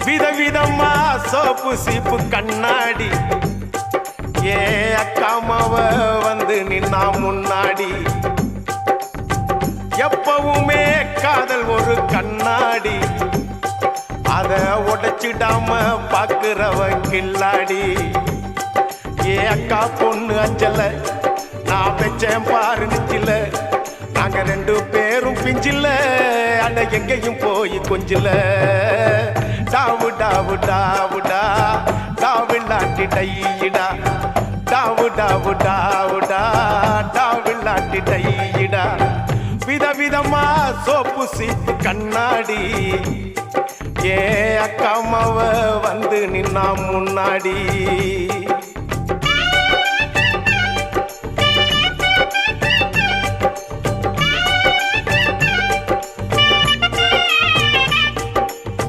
விதவிதமா சோப்பு சீப்பு கண்ணாடி ஏ அக்காமாவ வந்து நின்னா முன்னாடி எப்பவுமே காதல் ஒரு கண்ணாடி அத உடைச்சிடாம பாக்குறவன் கில்லாடி ஏ அக்கா பொண்ணு அஞ்சல நான் வச்சேன் பாரு நிச்சில நாங்க ரெண்டு பேரும் பிஞ்சில அட எங்கேயும் போய் கொஞ்சில டாவு டாவு டாவுடா டாவில்லாட்டி டையிடா டாவு டாவு டாவுடா டாவில்லாட்டி டையிடா விதவிதமா சோப்பு சீப்பு கண்ணாடி ஏ அக்காமாவ வந்து நின்னா முன்னாடி